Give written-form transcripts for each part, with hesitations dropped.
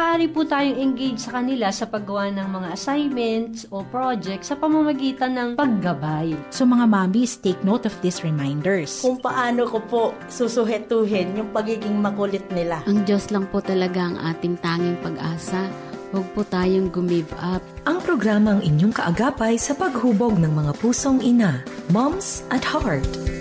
maaari po tayong engage sa kanila sa paggawa ng mga assignments o projects sa pamamagitan ng paggabay. So mga mommies, take note of these reminders. Kung paano ko po susuhetuhin yung pagiging makulit nila. Ang Diyos lang po talaga ang ating tanging pag-asa. Huwag po tayong gumive up. Ang programang inyong kaagapay sa paghubog ng mga pusong ina. Moms at Heart.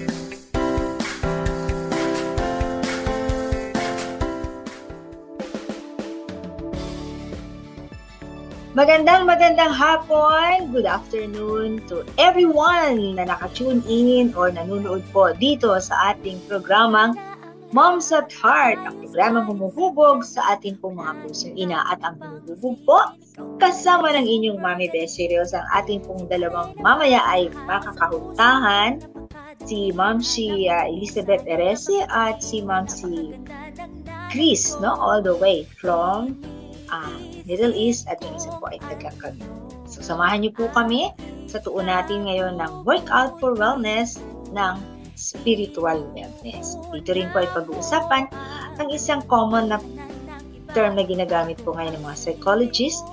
Magandang hapon, good afternoon to everyone na naka-tune in or nanonood po dito sa ating programang Moms at Heart, ang programang humuhubog sa ating pong mga pusong ina at ang humuhubog po kasama ng inyong Mami Best Serious. Ang ating pong dalawang mamaya ay makakahuntahan, si Mamsi Elizabeth Erese at si Mamsi Chris, no? All the way from Middle East at yung isa po ay taga-Cavite. So, samahan niyo po kami sa tuon natin ngayon ng Workout for Wellness ng Spiritual Wellness. Dito rin po ay pag-uusapan ang isang common na term na ginagamit po ngayon ng mga psychologists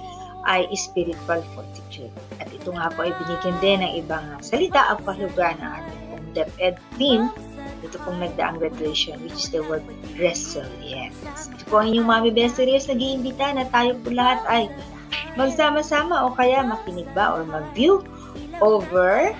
ay spiritual fortitude. At ito nga po ay binigyan din ng ibang salita ang pahulugan ng ating pong DepEd theme. Ito pong nagdaang graduation, which is the word resilience. Ito po ang inyong Mami Best Serious nag-iimbita na tayo po lahat ay magsama-sama o kaya makinig ba or mag-view over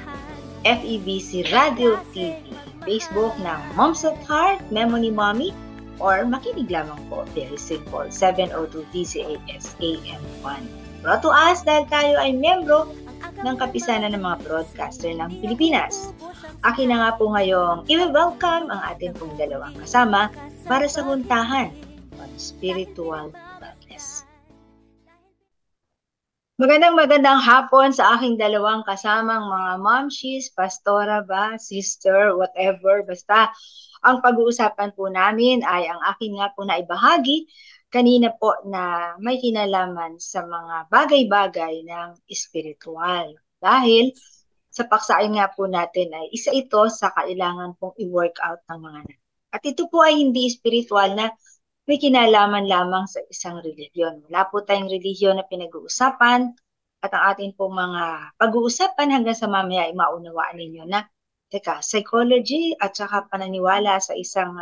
FEBC Radio TV, Facebook ng Moms at Heart, Memo ni Mommy, or makinig lamang po, very simple, 702 DZAS AM1. Brought to us dahil tayo ay membro ng kapisanan ng mga broadcaster ng Pilipinas. Akin na nga po ngayong i-welcome ang ating pong dalawang kasama para sa huntahan on spiritual wellness. Magandang hapon sa aking dalawang kasamang mga momshies, pastora ba, sister, whatever. Basta ang pag-uusapan po namin ay ang akin nga po na ibahagi kanina po na may kinalaman sa mga bagay-bagay ng spiritual. Dahil sa paksain nga po natin ay isa ito sa kailangan pong i-workout ng mga anak. At ito po ay hindi spiritual na may kinalaman lamang sa isang relihiyon. Wala po tayong relihiyon na pinag-uusapan at ang ating pong mga pag-uusapan hanggang sa mamaya ay maunawaan ninyo na psychology at saka pananiwala sa isang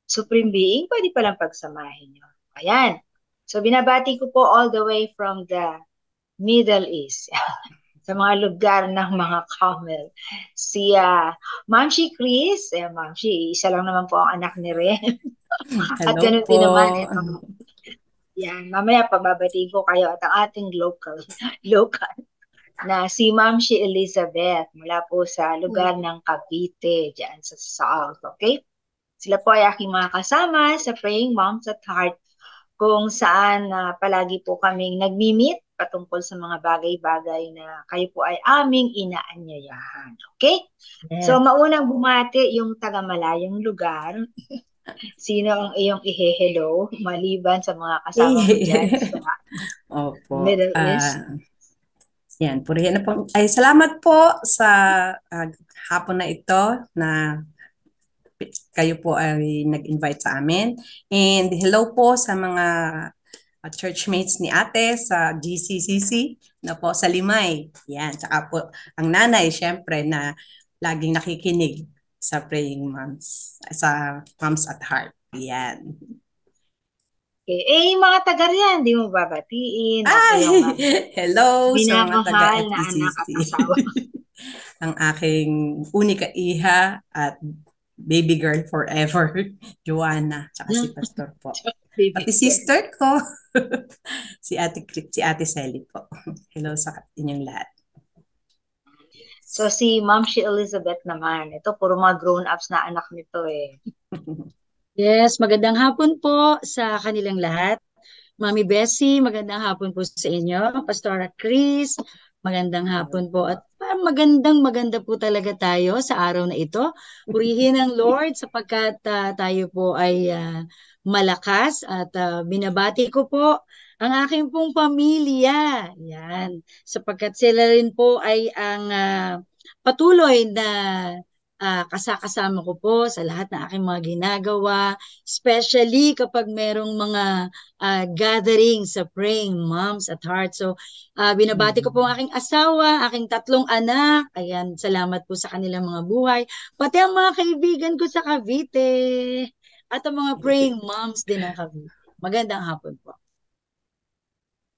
supreme being, pwede palang pagsamahin nyo. Ayan. So binabati ko po all the way from the Middle East. Sa mga lugar ng mga camel. Si Mamsi Chris, Mamsi, isa lang naman po ang anak ni Ren. At ganun din naman. Yan, mamaya pababatiin ko kayo at ang ating local na si Mamsi Elizabeth mula po sa lugar ng Cavite, dyan sa South. Okay? Sila po ay aking mga kasama sa Praying Moms at Heart kung saan palagi po kaming nagmi-meet patungkol sa mga bagay-bagay na kayo po ay aming inaanyayahan. Okay? Yeah. So, maunang bumati yung taga-malayong lugar. Sino ang iyong ihe-hello maliban sa mga kasama mo dyan sa Middle East? Yan, purihin na po. Ay, salamat po sa hapon na ito na kayo po ay nag-invite sa amin. And hello po sa mga churchmates ni ate sa GCCC na po sa Limay. Yan, tsaka po ang nanay syempre na laging nakikinig sa Praying Moms, sa Moms at Heart. Yan. Okay. Yung mga taga riyan, di mo babatiin. Ay! Hello sa mga taga FECC. Ang aking unika iha at baby girl forever, Joanna, tsaka si Pastor po. Pati sister ko, si Ate Sally po. Hello sa inyong lahat. So si Mamsi Elizabeth naman, ito puro mga grown-ups na anak nito eh. Yes, magandang hapon po sa kanilang lahat. Mami Bessie, magandang hapon po sa inyo. Pastora Chris, magandang hapon po. At maganda po talaga tayo sa araw na ito. Purihin ang Lord sapagkat tayo po ay malakas at binabati ko po ang aking pong pamilya. Yan. Sapagkat sila rin po ay ang patuloy na kasama ko po sa lahat ng aking mga ginagawa, especially kapag merong mga gathering sa Praying Moms at Heart. So, binabati ko po ang aking asawa, aking 3 anak. Ayan, salamat po sa kanilang mga buhay. Pati ang mga kaibigan ko sa Cavite at ang mga Praying Moms din ng Cavite. Magandang hapon po.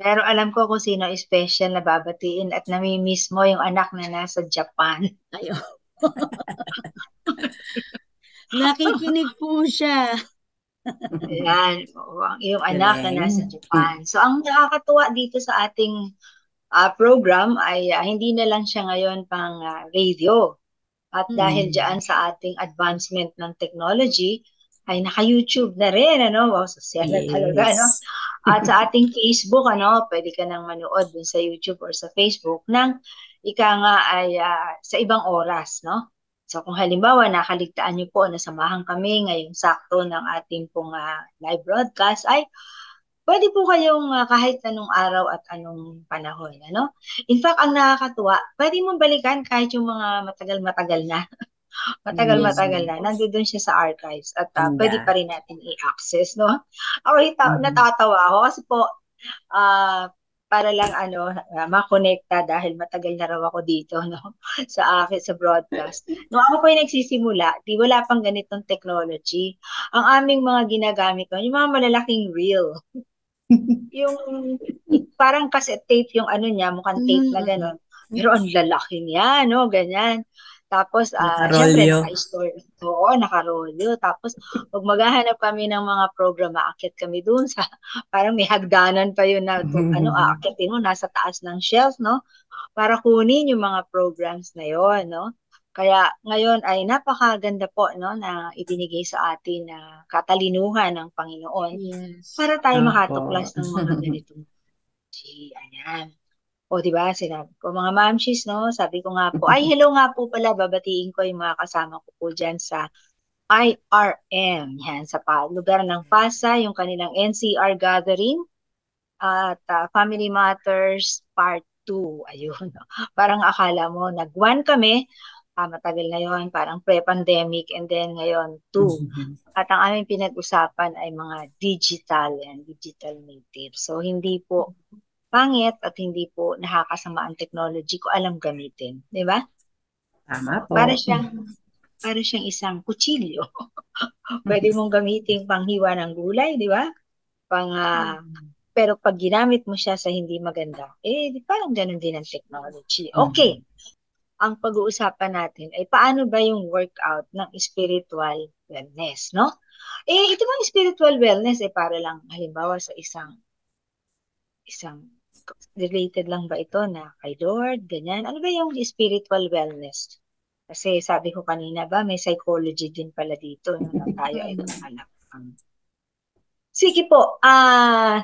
Pero alam ko kung sino special na babatiin at namimiss mo yung anak na nasa Japan. Ayun. Nakikinig po siya. Ayan, yung anak na nasa Japan. So, ang nakakatuwa dito sa ating program ay hindi na lang siya ngayon pang radio. At dahil dyan sa ating advancement ng technology, ay naka-YouTube na rin, ano? Wow, social na talaga, ano? At sa ating Facebook, ano, pwede ka nang manood dun sa YouTube or sa Facebook nang ika nga ay sa ibang oras, no? So kung halimbawa nakaligtaan niyo po na samahan kami ngayong sakto ng ating pong live broadcast, ay pwede po kayong kahit anong araw at anong panahon, ano? In fact, ang nakakatuwa, pwede mong balikan kahit yung mga matagal-matagal na. Matagal-matagal na. Nandoon siya sa archives at pwede pa rin natin i-access, no? Ako natatawa ako kasi po para lang makonekta dahil matagal na raw ako dito, no? Sa akin sa broadcast. No, ako po yung nagsisimula, di wala pang ganitong technology. Ang aming mga ginagamit ko, yung mga malalaking reel. Yung parang cassette tape yung ano niya, mukhang tape na gano'n. Pero ang lalaki niya, no? Ganyan. Tapos, syempre, naka-store. Oo, naka-rolyo. Tapos, pag maghahanap kami ng mga program, aakyat kami dun sa, parang may hagdanan pa yun na, aakyatin mo, nasa taas ng shelf, no? Para kunin yung mga programs na yon, no? Kaya, ngayon ay napakaganda po, no, na ibinigay sa atin na katalinuhan ng Panginoon para tayo makatuklas ng mga ganitong. Ayan. O, di ba, sinabi ko, mga mamshis, no, sabi ko nga po, ay, hello nga po pala, babatiin ko yung mga kasama ko po dyan sa IRM, yan, sa lugar ng Pasay, yung kanilang NCR gathering, at Family Matters Part 2, ayun, no. Parang akala mo, nag-1 kami, matagal na yon, parang pre-pandemic, and then ngayon, 2. At ang aming pinag-usapan ay mga digital and digital native. So, hindi po pangit at hindi po nakakasama ang technology ko alam gamitin, di ba? Tama po. Para siyang isang kutsilyo. Pwede mong gamitin panghiwa ng gulay, di ba? Pero pag ginamit mo siya sa hindi maganda, parang ganun din ang technology. Okay. Ang pag-uusapan natin ay paano ba yung workout ng spiritual wellness, no? Ito bang spiritual wellness para lang halimbawa sa isang related lang ba ito na kay Lord, ganyan? Ano ba yung spiritual wellness? Kasi sabi ko kanina ba, may psychology din pala dito, no, na tayo ay alam. Sige po,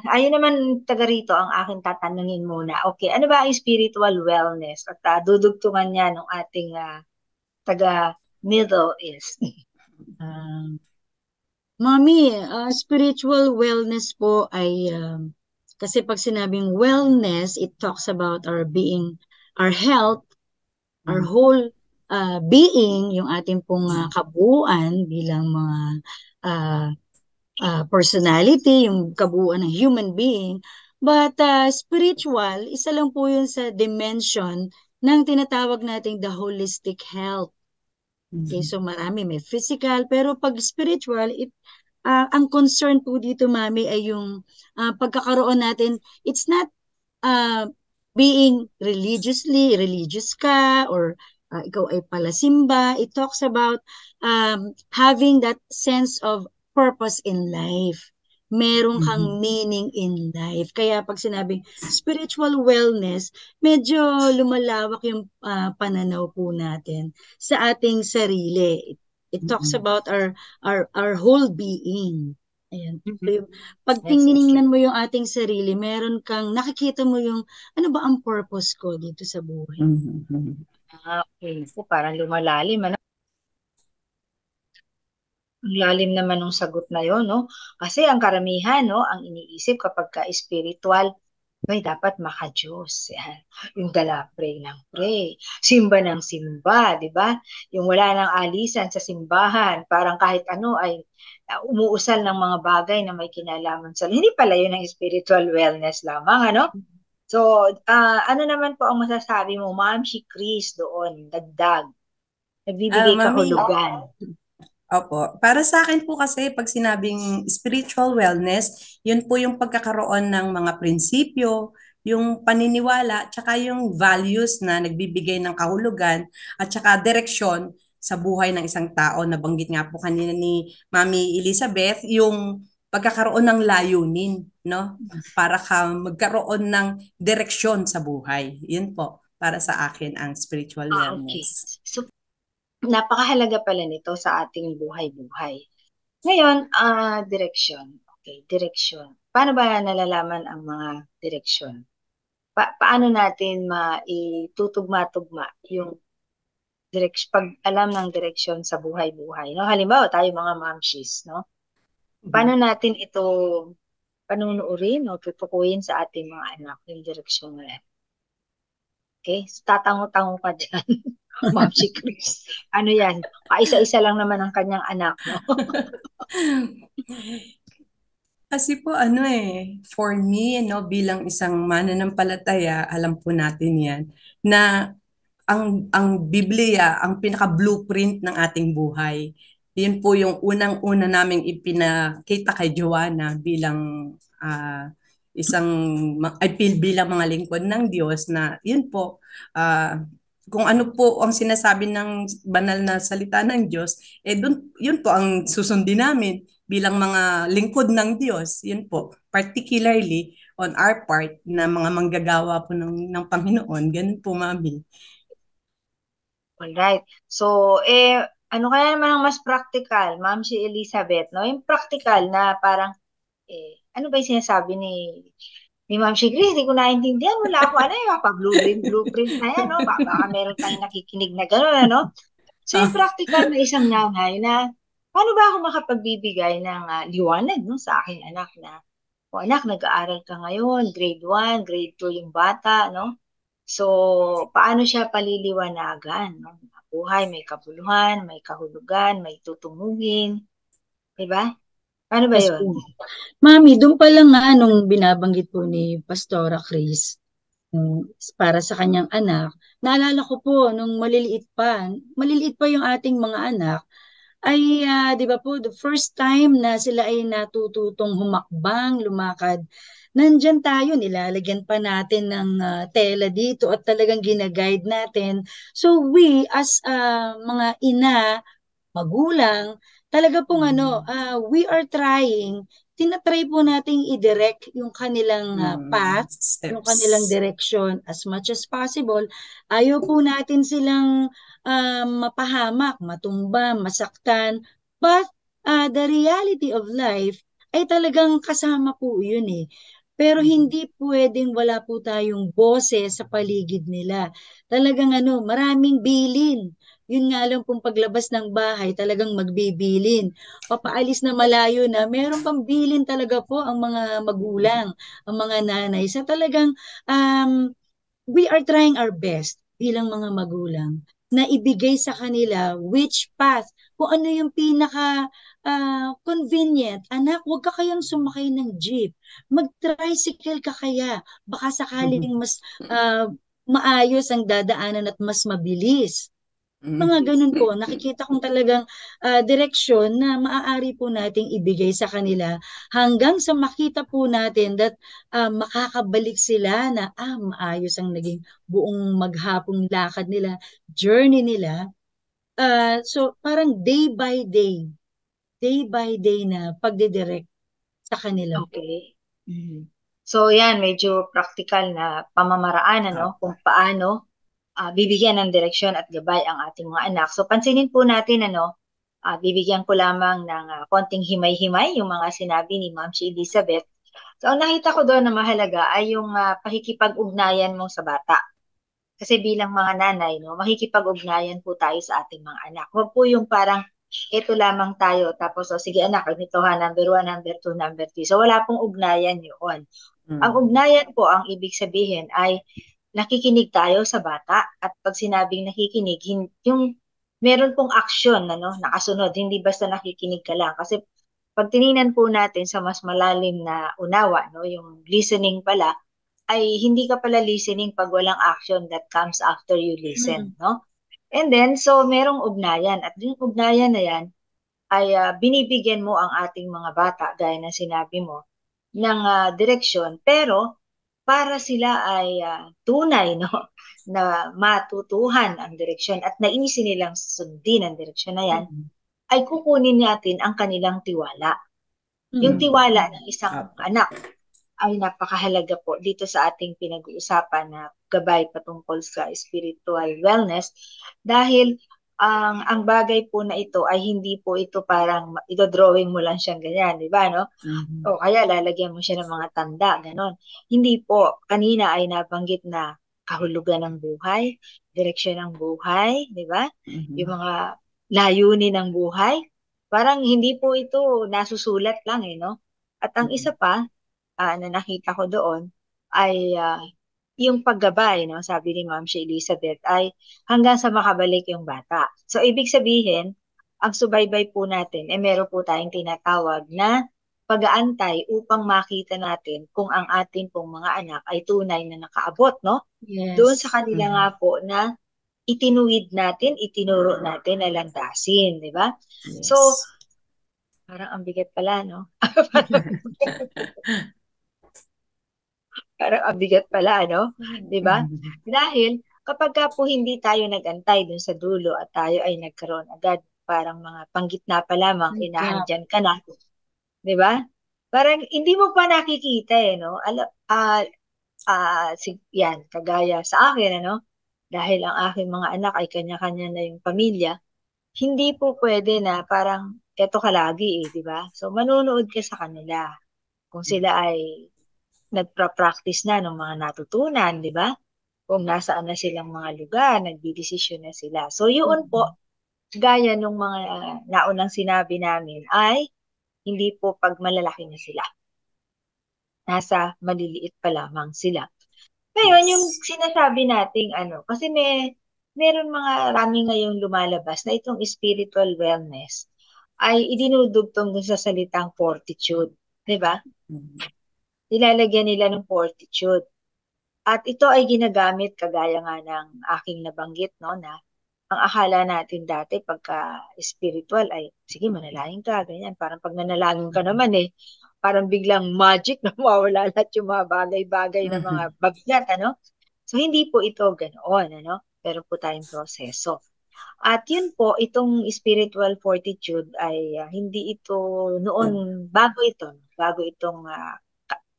ayun naman taga rito ang aking tatanungin muna. Okay, ano ba ang spiritual wellness? At dudugtungan niya ng ating taga Middle East. Mami, spiritual wellness po ay kasi pag sinabing wellness, it talks about our being, our health, our whole being, yung ating pong kabuuan bilang mga personality, yung kabuuan ng human being. But spiritual, isa lang po yun sa dimension ng tinatawag nating the holistic health. Okay, so marami, may physical, pero pag spiritual, ang concern po dito, Mami, ay yung pagkakaroon natin, it's not being religious ka, or ikaw ay palasimba. It talks about having that sense of purpose in life. Meron kang meaning in life. Kaya pag sinabing spiritual wellness, medyo lumalawak yung pananaw po natin sa ating sarili. It talks about our whole being. Ayan. So, pag tiningnan mo yung ating sarili, meron kang, nakikita mo yung, ano ba ang purpose ko dito sa buhay? Okay. Parang lumalalim, ano? Ang lalim naman ng sagot na yon, no? Kasi ang karamihan, no, ang iniisip kapag ka spiritual, May dapat maka-Diyos. Yan. Yung dala pray ng pray. Simba ng simba, di ba? Yung wala nang alisan sa simbahan. Parang kahit ano ay umuusal ng mga bagay na may kinalaman sa... Hindi pala yun ang spiritual wellness lamang, ano? So, ano naman po ang masasabi mo, Ma'am, si Chris doon, dagdag. Nagbibigay Mami, kahulugan. opo. Para sa akin po kasi pag sinabing spiritual wellness, yun po yung pagkakaroon ng mga prinsipyo, yung paniniwala, tsaka yung values na nagbibigay ng kahulugan at tsaka direksyon sa buhay ng isang tao. Nabanggit nga po kanina ni Mami Elizabeth, yung pagkakaroon ng layunin, no? Para ka magkaroon ng direksyon sa buhay. Yun po, para sa akin ang spiritual Okay. wellness. So, napakahalaga pala nito sa ating buhay-buhay. Ngayon, direksyon. Okay, direksyon. Paano ba nalalaman ang mga direksyon? Paano natin maitutugma-tugma yung pag alam ng direksyon sa buhay-buhay, no? Halimbawa, tayo mga mamshis, no? Paano natin ito panunuorin o tutukuyin sa ating mga anak yung direksyon na yan? Okay? So, tatango-tango ka dyan. Ma'am si Chris. Ano yan? Kaisa-isa lang naman ang kanyang anak, no? Kasi po for me, no, bilang isang mananampalataya, alam po natin yan, na ang Biblia, ang pinaka-blueprint ng ating buhay. Yun po yung unang-una naming ipinakita kay Joanna bilang isang, bilang mga lingkod ng Diyos na yun po, kung ano po ang sinasabi ng banal na salita ng Diyos, yun po ang susundin namin bilang mga lingkod ng Diyos. Yun po, particularly on our part na mga manggagawa po ng Panginoon. Ganun po, Mami. Alright. So, ano kaya naman ang mas practical, Ma'am si Elizabeth, no? Yung practical na parang, ano ba yung sinasabi ni Ma'am si Chris? Hindi ko naintindihan. Wala ako, blueprint na yan, no? Baka meron tayong nakikinig na gano'n, ano? So, yung practical na isang nanay na, paano ba ako makapagbibigay ng liwanag, no? Sa aking anak na, anak, nag-aaral ka ngayon, grade 1, grade 2 yung bata, no? So, paano siya paliliwanagan? No? Buhay, may kabuluhan, may kahulugan, may tutunguhin. Diba? Paano ba Yes yun? po. Mami, doon pa lang nga nung binabanggit po ni Pastora Chris, para sa kanyang anak, naalala ko po nung maliliit pa yung ating mga anak, ay, di ba po, the first time na sila ay natututong humakbang, lumakad, nandyan tayo, nilalagyan pa natin ng tela dito at talagang ginaguide natin. So we, as mga ina, magulang, talaga pong we are tinatry po nating i-direct yung kanilang path, yung kanilang direction as much as possible. Ayaw po natin silang mapahamak, matumba, masaktan. But the reality of life ay talagang kasama po yun eh. Pero hindi pwedeng wala po tayong boses sa paligid nila. Talagang maraming bilin. Yun nga lang pong paglabas ng bahay, talagang magbibilin. Papaalis na malayo na, meron pang bilin talaga po ang mga magulang, ang mga nanay. Sa talagang, we are trying our best bilang mga magulang na ibigay sa kanila which path, kung ano yung pinaka convenient. Anak, huwag ka kayang sumakay ng jeep. Mag-tricycle ka kaya. Baka sakaling mas maayos ang dadaanan at mas mabilis. Mga ganun po, nakikita kong talagang direksyon na maaari po nating ibigay sa kanila hanggang sa makita po natin that makakabalik sila na maayos ang naging buong maghapong lakad nila, journey nila. So parang day by day na pagdidirect sa kanila. Okay. So yan, medyo practical na pamamaraan, kung paano bibigyan ng direksyon at gabay ang ating mga anak. So pansinin po natin, bibigyan ko lamang ng konting himay-himay yung mga sinabi ni Ma'am si Elizabeth. So ang nakita ko doon na mahalaga ay yung pakikipag-ugnayan mo sa bata. Kasi bilang mga nanay, makikipag-ugnayan po tayo sa ating mga anak. Huwag po yung parang ito lamang tayo, tapos sige anak, ganito ha, number 1, number 2, number 3. So wala pong ugnayan yun. Ang ugnayan po, ang ibig sabihin ay nakikinig tayo sa bata at pag sinabing nakikinig, yung meron pong aksyon, nakasunod, hindi basta nakikinig ka lang. Kasi pag tiningnan po natin sa mas malalim na unawa, yung listening pala, ay hindi ka pala listening pag walang action that comes after you listen, no? And then, so merong ugnayan. At yung ugnayan na yan, ay binibigyan mo ang ating mga bata, gaya ng sinabi mo, ng direksyon, pero para sila ay tunay, na matutuhan ang direksyon at naisin nilang sundin ang direksyon na yan, ay kukunin natin ang kanilang tiwala. Yung tiwala ng isang anak ay napakahalaga po dito sa ating pinag-uusapan na gabay patungkol sa spiritual wellness, dahil ang bagay po na ito ay hindi po ito parang ito-drawing mo lang siyang ganyan, di ba, no? O kaya lalagyan mo siya ng mga tanda, ganon. Hindi po. Kanina ay nabanggit na kahulugan ng buhay, direksyon ng buhay, di ba? Yung mga layunin ng buhay. Parang hindi po ito nasusulat lang, no? At ang isa pa, na nakita ko doon, ay yung paggabay, sabi ni Ma'am si Elizabeth, ay hanggang sa makabalik yung bata. So, ibig sabihin, ang subaybay po natin, meron po tayong tinatawag na pag-aantay upang makita natin kung ang ating pong mga anak ay tunay na nakaabot, no? Yes. Doon sa kanila nga po na itinuwid natin, itinuro natin na landasin, di ba? Yes. So, parang ang bigat pala, no? Parang ang bigat pala, no? Di ba? Dahil kapag ka po hindi tayo nag-antay dun sa dulo at tayo ay nagkaroon agad, parang mga panggitna pa lamang, inaandyan ka na. Di ba? Parang hindi mo pa nakikita, no? Yan, kagaya sa akin, dahil ang aking mga anak ay kanya-kanya na yung pamilya, hindi po pwede na parang eto ka lagi, di ba? So, manunood ka sa kanila. Kung sila ay nagpa-practice na ng mga natutunan, di ba? Kung nasaan na silang mga lugar, nagdidesisyon na sila. So, yun po, gaya nung mga naunang sinabi namin, ay hindi po pag malalaki na sila. Nasa maliliit pa lamang sila. Ngayon, yung sinasabi nating kasi meron mga rami ngayong lumalabas na itong spiritual wellness ay idinudugtong dun sa salitang fortitude. Di ba? Nilalagyan nila ng fortitude. At ito ay ginagamit kagaya nga ng aking nabanggit, na ang akala natin dati pagka spiritual ay, sige, manalangin ka, ganyan. Parang pag nanalangin ka naman parang biglang magic na mawala lahat yung mga bagay-bagay na mga babigat, So, hindi po ito ganoon, Pero po tayong proseso. At yun po, itong spiritual fortitude ay hindi ito noon, bago itong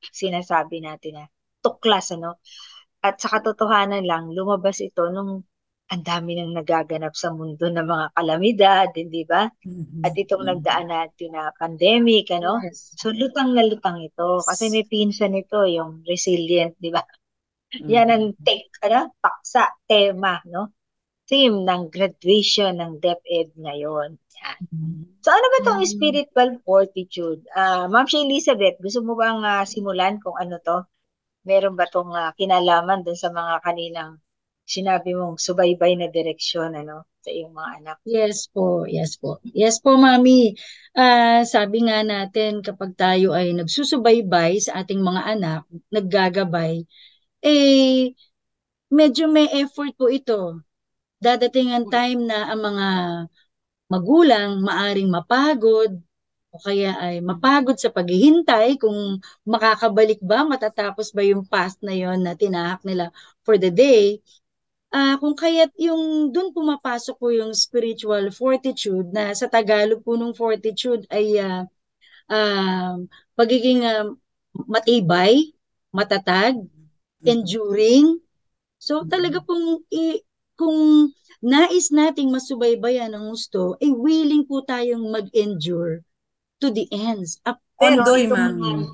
sinasabi natin na tuklas, At sa katotohanan lang, lumabas ito nung ang dami nang nagaganap sa mundo ng mga kalamidad, di ba? At itong nagdaan natin na pandemic, Yes. So, lutang na lutang ito. Kasi may pinsan ito, yung resilient, di ba? Yan ang paksa, tema, theme ng graduation ng DepEd ngayon. Yan. So, ano ba itong spiritual fortitude? Ma'am si Elizabeth, gusto mo bang simulan kung ano to? Meron ba itong kinalaman dun sa mga kaninang sinabi mong subaybay na direksyon, sa iyong mga anak? Yes po. Yes po, Mami. Sabi nga natin, kapag tayo ay nagsusubaybay sa ating mga anak, naggagabay, medyo may effort po ito. Dadating ang time na ang mga magulang maaring mapagod o kaya ay mapagod sa paghihintay kung makakabalik ba, matatapos ba yung past na yon na tinahak nila for the day. Kung kaya't yung dun pumapasok po yung spiritual fortitude, na sa Tagalog po nung fortitude ay pagiging matibay, matatag, enduring. So talaga pong kung nais nating masubaybayan ang gusto, willing po tayong mag-endure to the ends. Ondoy, Ma'am.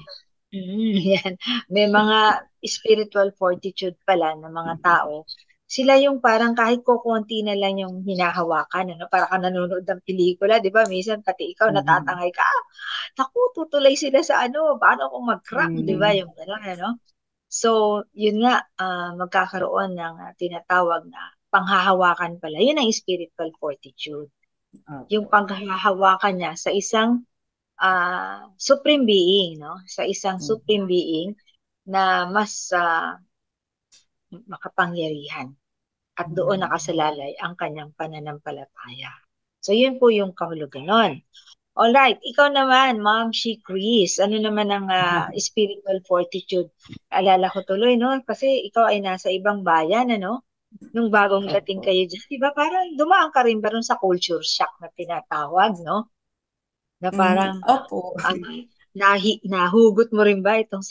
Yan. May mga spiritual fortitude pala ng mga tao. sila yung parang kahit kukunti na lang yung hinahawakan, ano, para ka nanonood ng pelikula, di ba? Minsan pati ikaw natatangay ka, naku, tutulay sila sa ano, paano kung mag-crack, di ba? Yung gano'n, ano? So, yun nga, magkakaroon ng tinatawag na panghahawakan pala. Yun ang spiritual fortitude. Yung panghahawakan niya sa isang supreme being, no? Sa isang supreme being na mas makapangyarihan. At doon nakasalalay ang kanyang pananampalataya. So, yun po yung kahulugan nun. Alright, ikaw naman, Ma'am Shi Chris, ano naman ang spiritual fortitude? Alala ko tuloy, no? Kasi ikaw ay nasa ibang bayan, ano? Nung bagong dating kayo dyan, di ba? Parang dumaan ka rin ba rin sa culture shock na tinatawag, no? Na parang, nahugot mo rin ba itong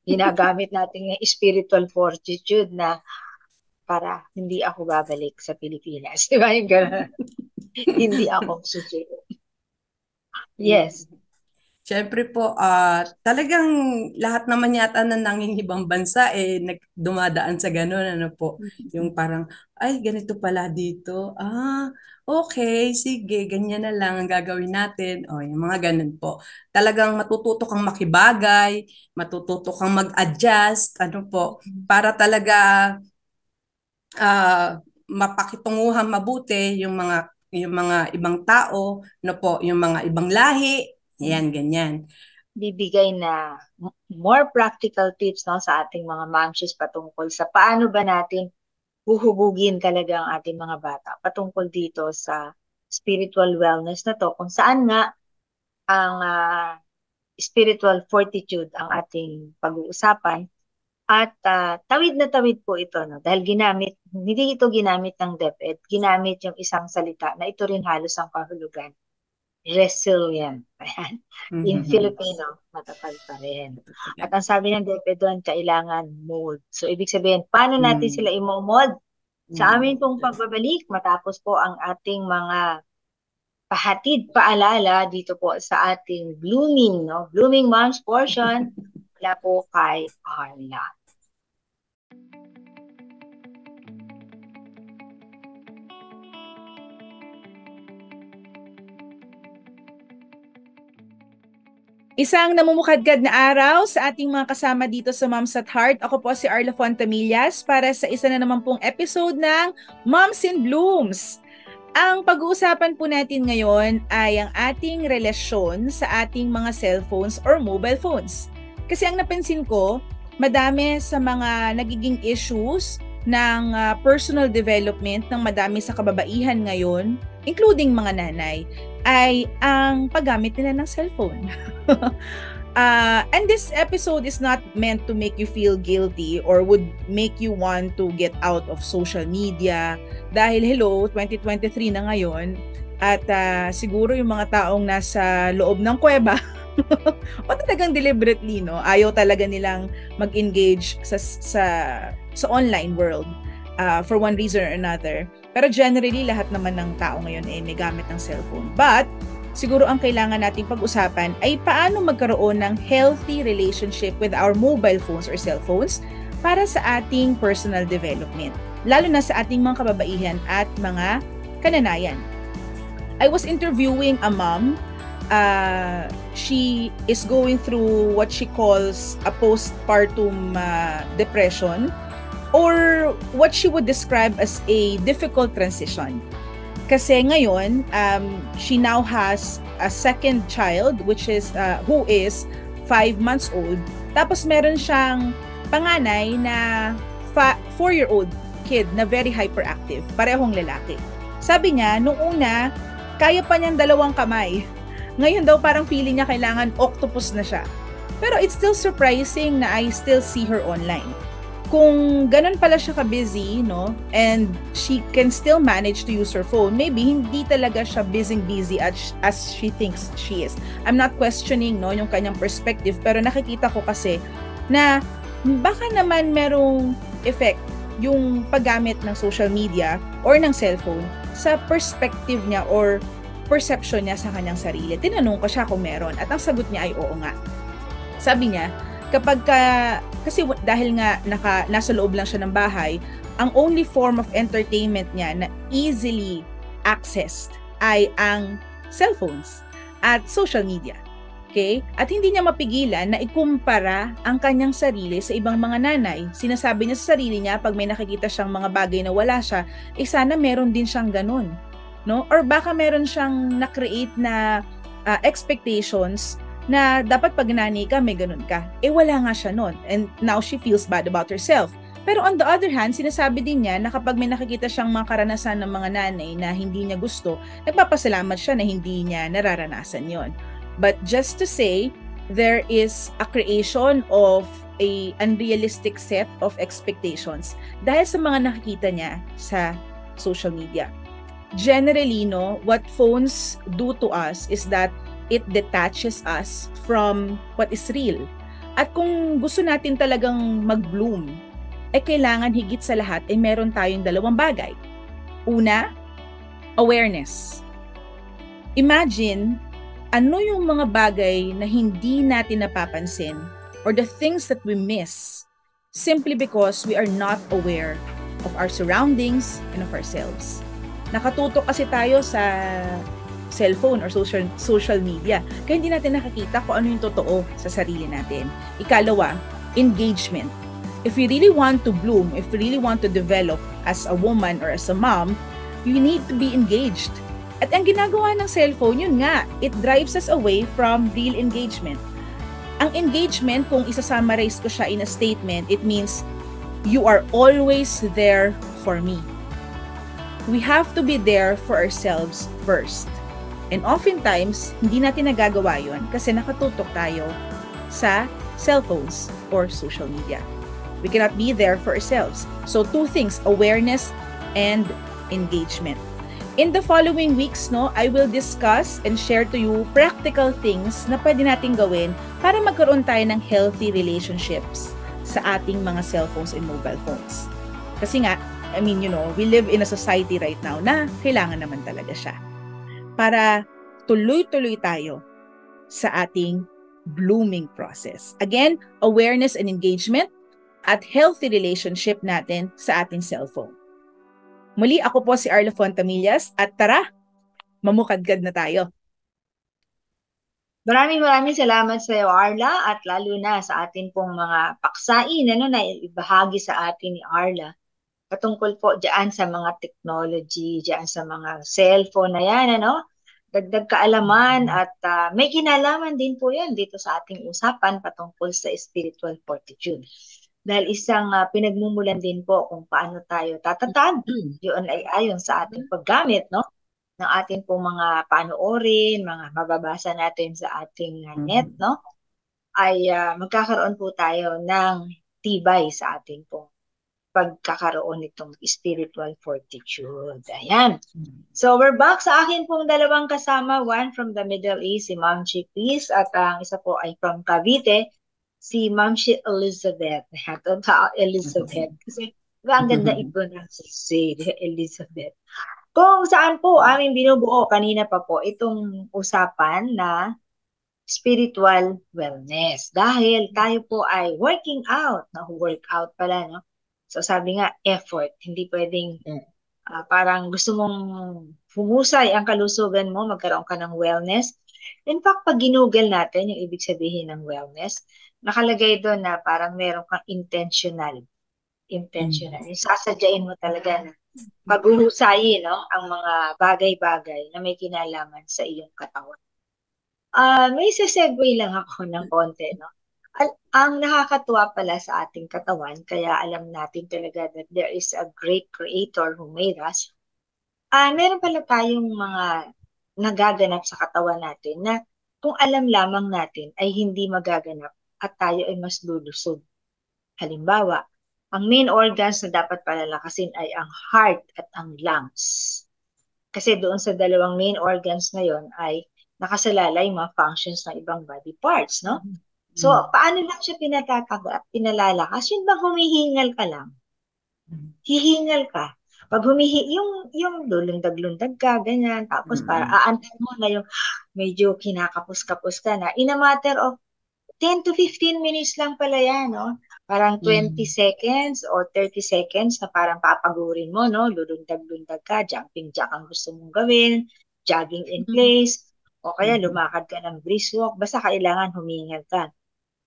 ginagamit natin ng spiritual fortitude na para hindi ako babalik sa Pilipinas. Di ba yung gano'n? Hindi ako susunod. Yes. Siyempre po, talagang lahat naman yata na nangingibang bansa dumadaan sa gano'n, ano po. Yung parang, ay, ganito pala dito. Okay, sige, ganyan na lang ang gagawin natin. Yung mga ganun po. Talagang matututo kang makibagay, matututo kang mag-adjust, ano po, para talaga mapakitunguhan mabuti yung mga ibang tao, no po, yung mga ibang lahi, yan, ganyan. Bibigay na more practical tips, no, sa ating mga momshies patungkol sa paano ba natin huhubugin talaga ang ating mga bata patungkol dito sa spiritual wellness na to, kung saan nga ang spiritual fortitude ang ating pag-uusapan. At tawid na tawid po ito, no? Dahil hindi ito ginamit ng DepEd, ginamit yung isang salita na ito rin halos ang kahulugan. Resilient. Ayan. In Filipino, matatag pa rin. At ang sabi ng DepEd doon, kailangan mold. So, ibig sabihin, paano natin sila imo-mold? Sa amin pong pagbabalik, matapos po ang ating mga pahatid, paalala dito po sa ating Blooming, no? Blooming Moms portion, wala po kay Arla. Isang namumukadkad na araw sa ating mga kasama dito sa Moms at Heart. Ako po si Arla Fontamillas para sa isa na naman pong episode ng Moms in Blooms. Ang pag-uusapan po natin ngayon ay ang ating relasyon sa ating mga cellphones or mobile phones. Kasi ang napansin ko, madami sa mga nagiging issues ng personal development ng madami sa kababaihan ngayon, including mga nanay, ay ang paggamit nila ng cellphone. And this episode is not meant to make you feel guilty or would make you want to get out of social media. Dahil 2023 na ngayon, at siguro yung mga taong nasa loob ng kuweba, o talagang deliberately, no, ayaw talaga nilang mag-engage sa online world for one reason or another. Pero generally, lahat naman ng tao ngayon ay may gamit ng cellphone. But siguro ang kailangan nating pag-usapan ay paano magkaroon ng healthy relationship with our mobile phones or cellphones para sa ating personal development, lalo na sa ating mga kababaihan at mga kananayan. I was interviewing a mom. She is going through what she calls a postpartum depression, or what she would describe as a difficult transition. Kasi ngayon, she now has a second child, which is who is 5 months old. Tapos meron siyang panganay na 4-year-old kid na very hyperactive, parehong lalaki. Sabi niya, nung una, kaya pa niyang 2 kamay. Ngayon daw parang feeling niya kailangan octopus na siya. Pero it's still surprising na I still see her online. Kung ganun pala siya ka-busy, no, and she can still manage to use her phone, maybe hindi talaga siya busy as she thinks she is. I'm not questioning, no, yung kanyang perspective, pero nakikita ko kasi na baka naman merong effect yung paggamit ng social media or ng cellphone sa perspective niya or perception niya sa kanyang sarili. Tinanong ko siya kung meron at ang sagot niya ay oo nga. Sabi niya, kasi dahil nga nasa loob lang siya ng bahay, ang only form of entertainment niya na easily accessed ay ang cellphones at social media. Okay? At hindi niya mapigilan na ikumpara ang kanyang sarili sa ibang mga nanay. Sinasabi niya sa sarili niya pag may nakikita siyang mga bagay na wala siya, sana meron din siyang ganun. No? Or baka meron siyang na-create na expectations na dapat pag nanay ka, may ganun ka. Wala nga siya nun. And now she feels bad about herself. Pero on the other hand, sinasabi din niya na kapag may nakikita siyang mga karanasan ng mga nanay na hindi niya gusto, nagpapasalamat siya na hindi niya nararanasan yon. But just to say, there is a creation of a unrealistic set of expectations dahil sa mga nakikita niya sa social media. Generally, no, what phones do to us is that it detaches us from what is real. At kung gusto natin talagang mag-bloom, kailangan higit sa lahat meron tayong dalawang bagay. Una, awareness. Imagine, ano yung mga bagay na hindi natin napapansin or the things that we miss simply because we are not aware of our surroundings and of ourselves. Nakatutok kasi tayo sa cellphone or social media. Kaya hindi natin nakakita kung ano yung totoo sa sarili natin. Ikalawa, engagement. If we really want to bloom, if we really want to develop as a woman or as a mom, you need to be engaged. At ang ginagawa ng cellphone, yun nga, it drives us away from real engagement. Ang engagement, kung isa-summarize ko siya in a statement, it means you are always there for me. We have to be there for ourselves first. And oftentimes, hindi natin nagagawa yun kasi nakatutok tayo sa cellphones or social media. We cannot be there for ourselves. So two things, awareness and engagement. In the following weeks, I will discuss and share to you practical things na pwede nating gawin para magkaroon tayo ng healthy relationships sa ating mga cellphones and mobile phones. Kasi nga, we live in a society right now na kailangan naman talaga siya. Para tuloy-tuloy tayo sa ating blooming process. Again, awareness and engagement at healthy relationship natin sa ating cellphone. Muli, ako po si Arla Fontamillas at tara, mamukadkad na tayo. Maraming salamat sa iyo, Arla, at lalo na sa atin pong mga paksain na ibahagi sa atin ni Arla. Patungkol po dyan sa mga technology, dyan sa mga cellphone na yan, dagdag kaalaman at may kinalaman din po yan dito sa ating usapan patungkol sa spiritual fortitude. Dahil isang pinagmumulan din po kung paano tayo tatatag. Yun ay ayon sa ating paggamit, ng ating pong mga panoorin, mga mababasa natin sa ating net, ay magkakaroon po tayo ng tibay sa ating pong pagkakaroon nitong spiritual fortitude. Ayan. So we're back sa akin pong dalawang kasama, one from the Middle East, si Ma'am Chipis, at ang isa po ay from Cavite, si Ma'am Elizabeth. Elizabeth. Kasi ang ganda ito ng si Elizabeth. Kung saan po aming binubuo kanina pa po itong usapan na spiritual wellness. Dahil tayo po ay working out. Workout pala, So sabi nga, effort. Hindi pwedeng parang gusto mong humusay ang kalusugan mo, magkaroon ka ng wellness. In fact, pag ginugol natin yung ibig sabihin ng wellness, nakalagay doon na parang meron kang intentional. Yung sasadyain mo talaga na paghuhusayin, ang mga bagay-bagay na may kinalaman sa iyong katawan. May sesegue lang ako ng konti, Ang nakakatuwa pala sa ating katawan, kaya alam natin talaga that there is a great creator who made us. Meron pala tayong mga nagaganap sa katawan natin na kung alam lamang natin ay hindi magaganap at tayo ay mas lulusog. Halimbawa, ang main organs na dapat palalakasin ay ang heart at ang lungs. Kasi doon sa dalawang main organs na yon ay nakasalalay mga functions ng ibang body parts, So, paano lang siya pinalalakas? Yun ba humihingal ka lang? Hihingal ka. Pag yung lulundag-lundag ka, ganyan, tapos para aantan mo na yung medyo kinakapos-kapos ka na, in a matter of 10 to 15 minutes lang pala yan, Parang 20 seconds or 30 seconds na parang papagurin mo, no? Lulundag-lundag ka, jumping jack ang gusto mong gawin, jogging in place, o kaya lumakad ka ng brisk walk, basta kailangan humingal ka.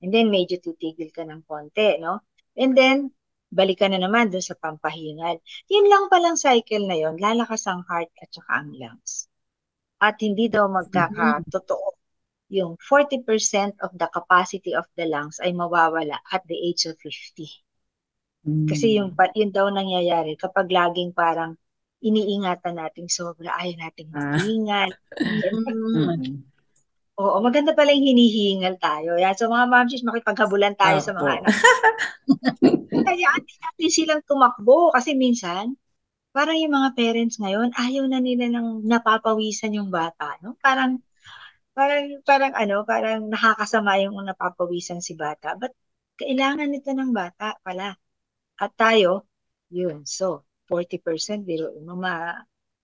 And then medyo titigil ka ng konti, no? And then, balik ka na naman doon sa pampahingal. Yun lang palang cycle na yun, lalakas ang heart at saka ang lungs. At hindi daw magkakatotoo yung 40% of the capacity of the lungs ay mawawala at the age of 50. Kasi yun daw nangyayari kapag laging parang iniingatan nating sobra, ayaw nating maghingal. Oo, maganda pala yung hinihingal tayo. Yan. So mga momshies, makipaghabulan tayo sa mga anak. Kaya natin silang tumakbo kasi minsan, parang yung mga parents ngayon, ayaw na nila nang napapawisan yung bata. No? Parang nakakasama yung napapawisan si bata. But kailangan nito ng bata pala. At tayo, yun. So, 40%,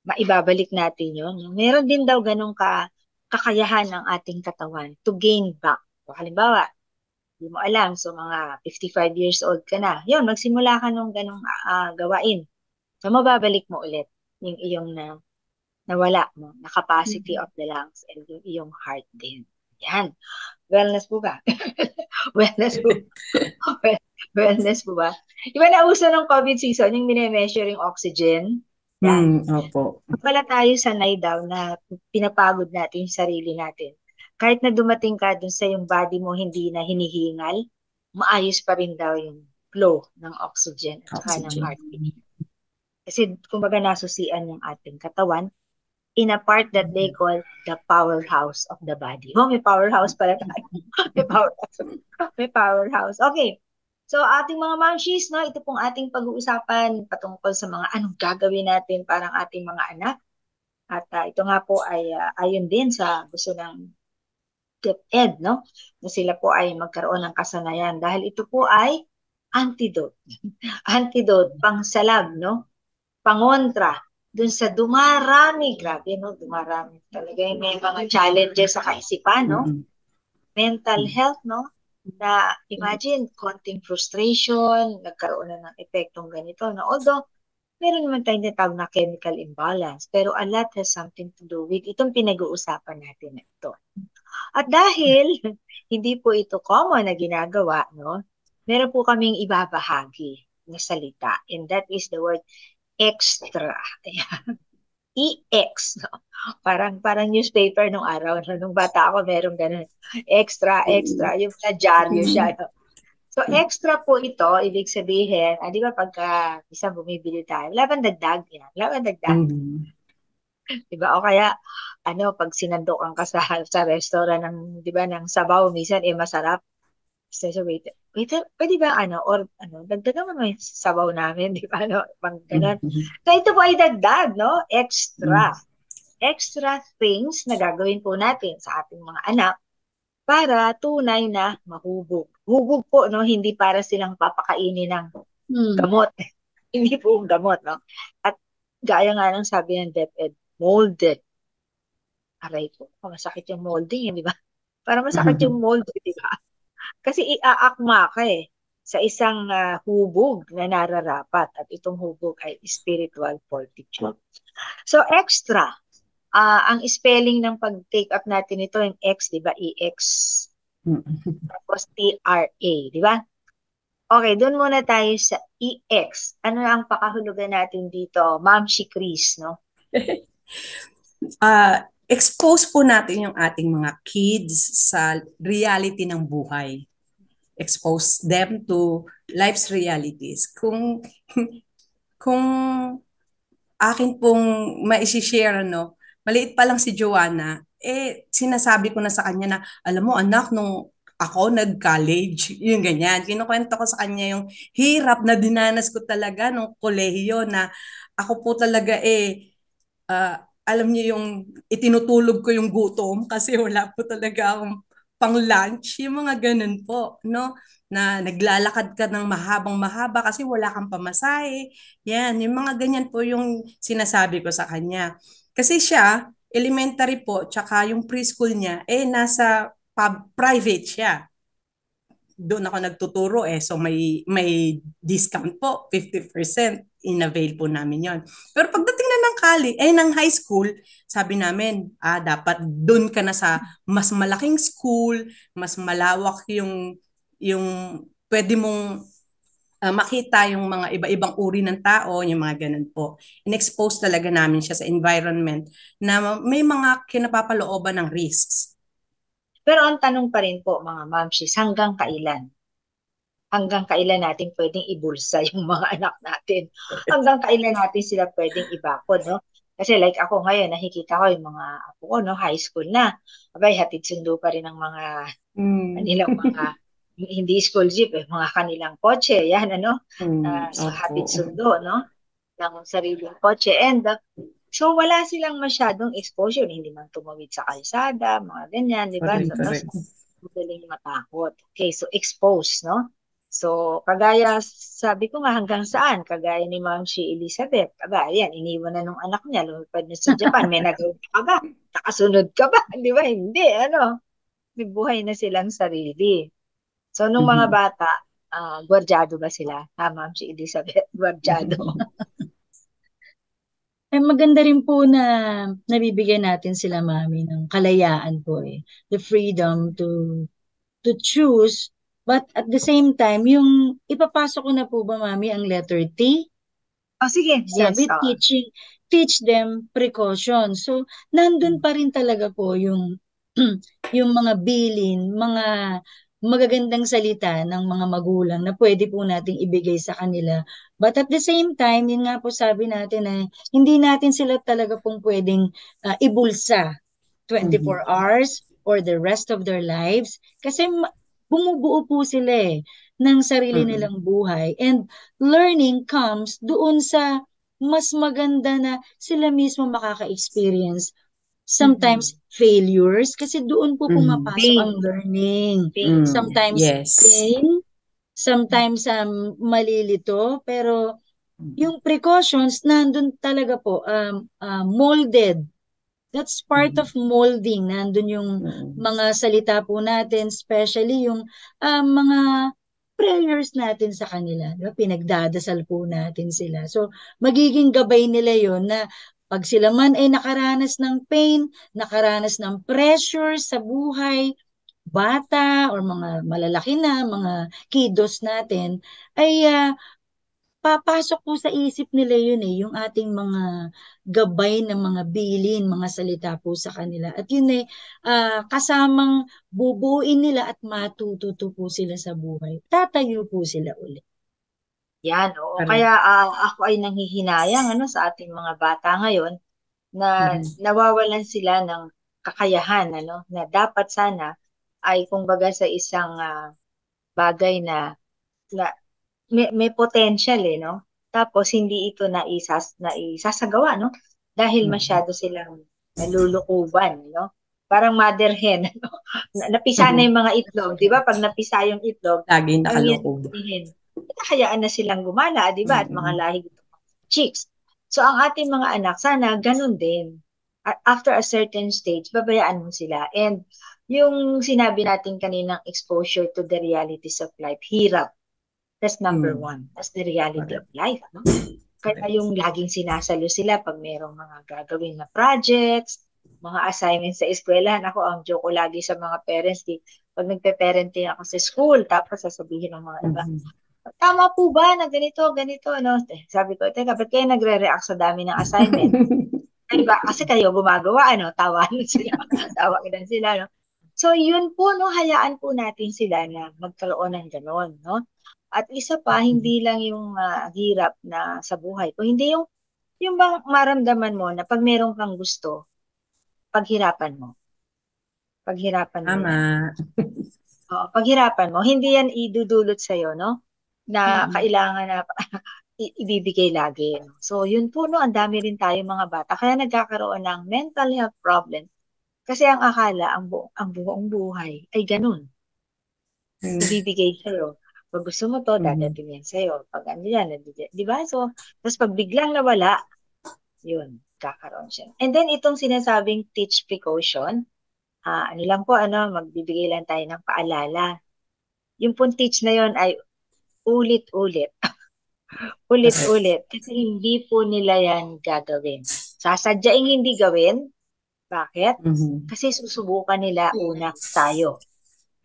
maibabalik natin yun. Meron din daw ganun kakayahan ng ating katawan to gain back. So, halimbawa, hindi mo alam, so mga 55 years old ka na. Yun, magsimula ka nung ganung gawain. So, mababalik mo ulit yung iyong nawala mo, na capacity of the lungs and yung iyong heart din. Yan. Wellness po ba? Wellness po. Wellness po ba? Diba nauso ng COVID season, yung mini-measure yung oxygen? Yan. Opo. Pala tayo sanay daw na pinapagod natin yung sarili natin. Kahit na dumating ka dun sa yung body mo hindi na hinihingal, maayos pa rin daw yung flow ng oxygen at saka ng heartbeat. Kasi kumbaga nasusian yung ating katawan in a part that they call the powerhouse of the body. Oh, may powerhouse pala tayo. May powerhouse. Okay. So, ating mga momshies, no, ito pong ating pag-uusapan patungkol sa mga anong gagawin natin parang ating mga anak. At ito nga po ay ayon din sa gusto ng DepEd, no, na sila po ay magkaroon ng kasanayan dahil ito po ay antidote. Antidote, pangsalab, no, pangontra dun sa dumarami, grabe, no, dumarami talaga yung may mga challenges sa kaisipan, no, mental health, no, na imagine, konting frustration, nagkaroon na ng epektong ganito, no, although, meron naman tayong tinatawag na chemical imbalance, pero a lot has something to do with itong pinag-uusapan natin na ito. At dahil, hindi po ito common na ginagawa, no, meron po kaming ibabahagi na salita, and that is the word extra. EX. No? Parang newspaper nung araw. Nung bata ako, merong ganun. Extra. Yung dyaryo siya. No? So, extra po ito, ibig sabihin, di ba pagka isang bumibili tayo, wala bang dagdag? Yan. Wala bang dagdag? Diba? O kaya, pag sinandokan ka sa restaurant ng, di ba, ng sabaw, minsan, masarap. So, waiter, pwede ba, dagdagan mo yung sabaw namin, di ba, pang ganun. So, ito po ay dagdag, no? Extra. Extra things na gagawin po natin sa ating mga anak para tunay na mahubog. Hubog po, no? Hindi para silang papakainin ng gamot. Hindi po gamot, no? At gaya nga ng sabi ng DepEd, molded. Aray po, masakit yung molding, di ba? Para masakit yung molding, di ba? Kasi iaakma ka sa isang hubog na nararapat at itong hubog ay spiritual fortitude. So extra, ang spelling ng pag-take up natin ito yung X, di ba? EX. Tapos TRA, di ba? Okay, doon muna tayo sa EX. Ano na ang pakahulugan natin dito? Mamshi Chris, no? Expose po natin yung ating mga kids sa reality ng buhay. Expose them to life's realities. Kung akin pong ma-share, maliit pa lang si Joanna, sinasabi ko na sa kanya na, alam mo anak, nung ako nag-college, yung ganyan. Kinukwento ko sa kanya yung hirap na dinanas ko talaga nung kolehiyo na ako po talaga alam niyo yung itinutulog ko yung gutom kasi wala po talaga akong pang-lunch, yung mga ganun po, no? Na naglalakad ka ng mahabang-mahaba kasi wala kang pamasahe. Yan, yung mga ganyan po yung sinasabi ko sa kanya. Kasi siya, elementary po, tsaka yung preschool niya, nasa private siya. doon ako nagtuturo so may discount po, 50% in-avail po namin yon. Pero pagdating na ng high school, sabi namin, dapat doon ka na sa mas malaking school, mas malawak yung pwede mong makita yung mga iba-ibang uri ng tao, yung mga ganun po. In-expose talaga namin siya sa environment na may mga kinapapalooban ng risks. Pero ang tanong pa rin po, mga mamshis, hanggang kailan? Hanggang kailan natin pwedeng ibulsa yung mga anak natin? Hanggang kailan natin sila pwedeng ibakod, no? Kasi like ako ngayon, nakikita ko yung mga apo ko, no, high school na. Abay, hatid sundo pa rin ng mga kanilang mga hindi school jeep, mga kanilang kotse. Yan, ano? So, hatid sundo, no? Ng sariling kotse. And so, wala silang masyadong exposure. Hindi man tumawid sa kalsada, mga ganyan, di ba? So, tapos, madaling matakot. Okay, so expose, no? So, kagaya, sabi ko nga hanggang saan, kagaya ni Ma'am si Elizabeth, yan, iniwan na nung anak niya, lumipad na sa Japan, may nagawa ka ba? Nakasunod ka ba? Di ba? Hindi, ano? May buhay na silang sarili. So, nung mga bata, gwardyado ba sila? Ma'am si Elizabeth, gwardyado. Maganda rin po na nabibigyan natin sila, Mami, ng kalayaan po the freedom to choose. But at the same time, yung ipapasok ko na po ba, Mami, ang letter T? Sige. Sabi, teach them precaution. So, nandun pa rin talaga po yung mga bilin, mga magagandang salita ng mga magulang na pwede po nating ibigay sa kanila. But at the same time, yun nga po sabi natin na hindi natin sila talaga pong pwedeng ibulsa 24 hours or the rest of their lives. Kasi bumubuo po sila ng sarili nilang buhay. And learning comes doon sa mas maganda na sila mismo makaka-experience sometimes failures kasi doon po pumapasok ang learning. Sometimes pain, sometimes malilito, pero yung precautions nandun talaga po molded. That's part of molding. Nandun yung mga salita po natin, especially yung mga prayers natin sa kanila. Diba? Pinagdadasal po natin sila. So, magiging gabay nila yon na pag sila man ay nakaranas ng pain, nakaranas ng pressure sa buhay, bata or mga malalaki na, mga kiddos natin, ay papasok po sa isip nila yun yung ating mga gabay ng mga bilin, mga salita po sa kanila. At yun kasamang bubuin nila at matututo po sila sa buhay. Tatayo po sila ulit. Yan, oo. Kaya ako ay nanghihinayang sa ating mga bata ngayon na nawawalan sila ng kakayahan, na dapat sana ay kumbaga sa isang bagay na may potential no? Tapos hindi ito naisasagawa, no? Dahil masyado silang nalulukuban, no? Parang mother hen, no? Napisa na yung mga itlog, di ba? Pag napisa yung itlog, laging nakalukub. Hayaan na silang gumala, di ba? At mga lahi chicks. So, ang ating mga anak, sana ganun din. After a certain stage, babayaan mo sila. And yung sinabi natin kaninang exposure to the realities of life, hirap. That's number one. That's the reality of life. No? Kaya yung laging sinasalo sila pag mayroong mga gagawin na projects, mga assignments sa eskwelahan. Ako, ang joke ko lagi sa mga parents, pag nagpe-parenting ako sa school, tapos sasabihin ng mga iba, tama po ba na ganito, ano? Sabi ko, teka, ba't kayo nagre-react sa dami ng assignment? Diba? Kasi kayo gumagawa, tawanan sila. Tawanan sila, no? So, yun po, no, hayaan po natin sila na magkaroon ng gano'n, no? At isa pa, hindi lang yung hirap na sa buhay ko. Hindi yung bang maramdaman mo na pag meron kang gusto, paghirapan mo. Paghirapan mo. Tama. Paghirapan mo. Hindi yan idudulot sa'yo, no? Na kailangan na ibibigay lagi. No? So, yun po, no, ang dami rin tayo mga bata. Kaya nagkakaroon ng mental health problem. Kasi ang akala, ang buong buhay ay ganun. Ibibigay sa'yo. Pag gusto mo to, dadating yan sa'yo. Pag ano yan, di ba? So, tapos pag biglang nawala, yun, kakaroon siya. And then, itong sinasabing teach precaution, ano lang po, magbibigay lang tayo ng paalala. yung pong teach na yon ay ulit-ulit. Ulit-ulit. Kasi hindi po nila yan gagawin. Sasadyaing hindi gawin. Bakit? Kasi susubukan nila una tayo.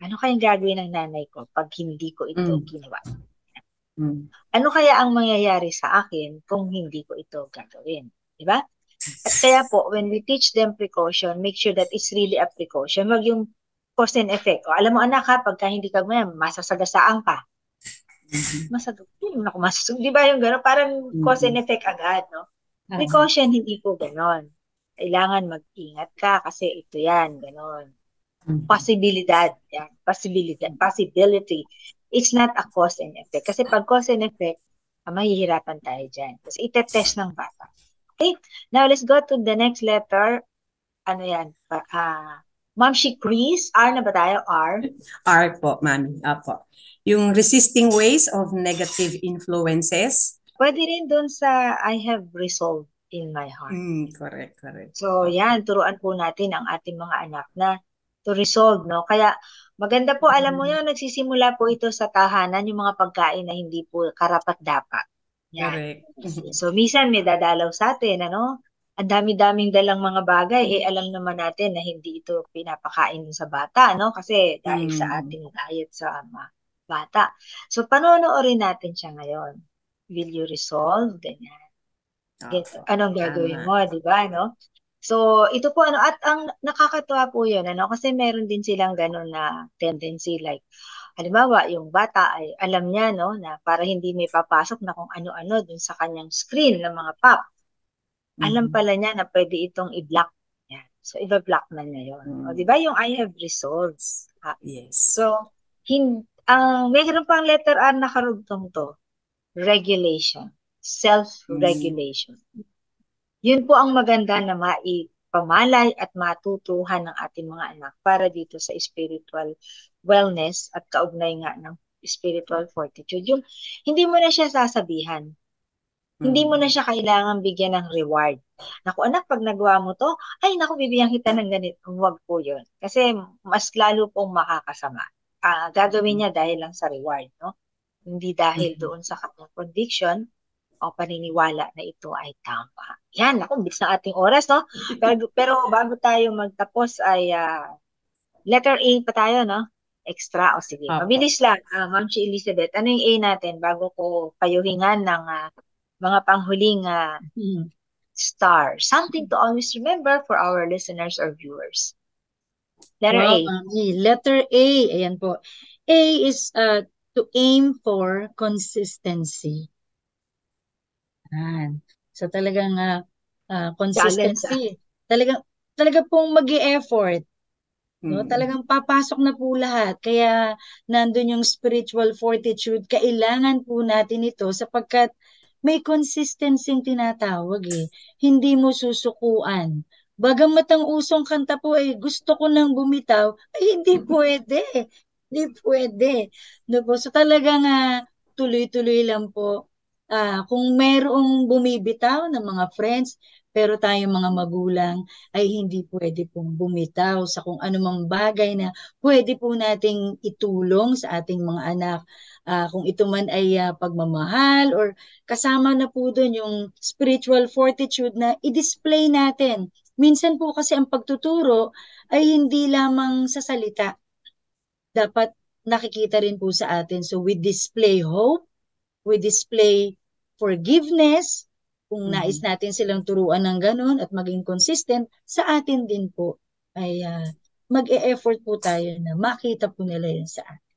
Ano kayang gagawin ng nanay ko pag hindi ko ito ginawa? Ano kaya ang mangyayari sa akin kung hindi ko ito gagawin? Diba? At kaya po, when we teach them precaution, make sure that it's really a precaution. Wag yung cause and effect. O, alam mo anak ha, pagka hindi ka ganyan, masasagasaan ka. Di ba yung gano'n? Parang cause and effect agad, no? Precaution, hindi po gano'n. Kailangan mag-ingat ka kasi ito yan, gano'n. Possibilidad, yan. Possibility. It's not a cause and effect. Kasi pag cause and effect, mahihirapan tayo dyan. Kasi itetest ng bata. Okay? Now, let's go to the next letter. Ano yan? Ma'am, she Chris. R na ba tayo? R? R po, mami. Apo. Yung resisting ways of negative influences. Pwede rin dun sa I have resolved in my heart. Correct. So, yan. Turuan po natin ang ating mga anak na to resolve, no? Kaya, maganda po, alam mo yan, nagsisimula po ito sa tahanan, yung mga pagkain na hindi po karapat-dapat. Yan. Correct. So, minsan may dadalaw sa atin, ano? Ang dami-daming dalang mga bagay, alam naman natin na hindi ito pinapakain sa bata, no? Kasi dahil sa ating diet sa bata. So, panonoorin natin siya ngayon. Will you resolve? Ganyan. Anong gagawin mo, di ba, no? So, ito po, ano, at ang nakakatuwa po yun, ano, kasi meron din silang gano'n na tendency, like, halimbawa, yung bata ay alam niya, no, na para hindi may papasok na kung ano-ano dun sa kanyang screen ng mga pop. Alam pala niya na pwede itong i-block. Yan. So, i-block na niya yun. O, di ba yung I have resolved? Yes. So, mayroon pang letter R na karugtong to. Regulation. Self-regulation. Yun po ang maganda na maipamalay at matutuhan ng ating mga anak para dito sa spiritual wellness at kaugnay nga ng spiritual fortitude. Yung hindi mo na siya sasabihan. Hindi mo na siya kailangan bigyan ng reward. Naku anak, pag nagawa mo to, ay naku, bibigyan kita ng ganito. Huwag po yun. Kasi mas lalo pong makakasama. Gagawin niya dahil lang sa reward, no? Hindi dahil doon sa kanyang conviction o paniniwala na ito ay tama. Yan, naku, bilis na ating oras, no? Pero bago tayo magtapos ay letter A pa tayo, no? Extra, o sige. Mabilis lang, Ma'am Chi Elizabeth. Ano yung A natin bago ko payuhingan ng mga panghuling star? Something to always remember for our listeners or viewers. Letter A. Letter A, ayan po. A is to aim for consistency. So talagang consistency. Talaga pong mag-e-effort. No? Talagang papasok na po lahat. Kaya nandun yung spiritual fortitude. Kailangan po natin ito sapagkat may consistency tinatawag eh. Hindi mo susukuan. Bagamat ang usong kanta po ay gusto ko nang bumitaw, ay hindi pwede. Hindi pwede. No po? So talagang tuloy-tuloy lang po. Kung merong bumibitaw ng mga friends, pero tayong mga magulang ay hindi pwede pong bumitaw sa kung anumang bagay na pwede po nating itulong sa ating mga anak. Kung ito man ay pagmamahal or kasama na po doon yung spiritual fortitude na i-display natin. Minsan po kasi ang pagtuturo ay hindi lamang sa salita. Dapat nakikita rin po sa atin. So we display hope, we display forgiveness, kung nais natin silang turuan ng ganun at maging consistent, sa atin din po ay mag-e-effort po tayo na makita po nila yun sa atin.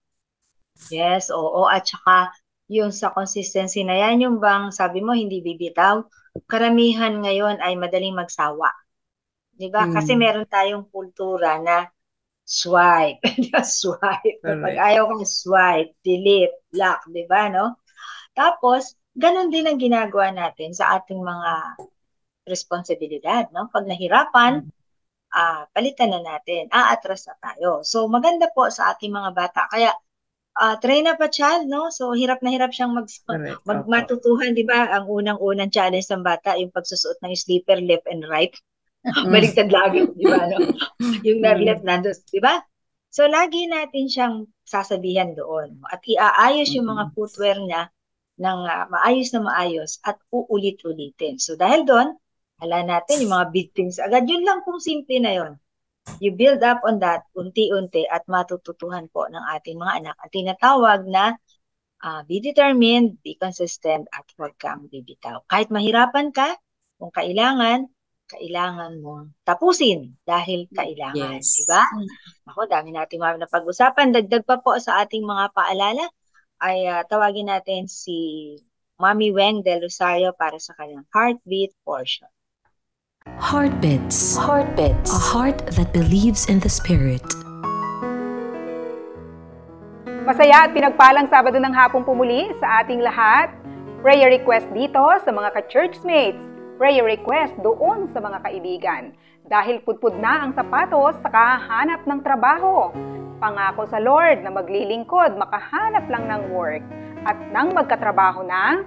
Yes, oo. At saka yung sa consistency na yan, yung bang sabi mo hindi bibitaw, karamihan ngayon ay madaling magsawa. Diba? Kasi meron tayong kultura na swipe. Swipe. Pag ayaw kang swipe, delete, block. Diba, no? Tapos, ganun din ang ginagawa natin sa ating mga responsibilidad, no? Pag nahirapan, palitan na natin. Atras na tayo. So, maganda po sa ating mga bata. Kaya, train up a child, no? So, hirap na hirap siyang matutuhan, di ba? Ang unang-unang challenge ng bata, yung pagsusuot ng slipper left and right. Baligtad lagi, di ba? No? Yung left nandun, di ba? So, lagi natin siyang sasabihan doon. At iaayos yung mga footwear niya ng maayos na maayos at uulit-ulitin. So dahil doon, ala natin yung mga big things agad. Yun lang kung simple na yun. You build up on that unti-unti at matututuhan po ng ating mga anak. Ang tinatawag na be determined, be consistent, at huwag kang bibitaw. Kahit mahirapan ka, kung kailangan mo tapusin dahil kailangan. Yes. Diba? Ako, dami natin na pag-usapan. Dagdag pa po sa ating mga paalala ay tawagin natin si Mami Weng Del Rosario para sa kanyang heartbeat portion. Heartbeats. Heartbeats. A heart that believes in the Spirit. Masaya at pinagpalang Sabado ng hapong pumuli sa ating lahat. Prayer request dito sa mga ka-churchmates. Prayer request doon sa mga kaibigan. Dahil pudpud na ang sapatos sa kahanap ng trabaho. Pangako sa Lord na maglilingkod, makahanap lang ng work. At nang magkatrabaho na,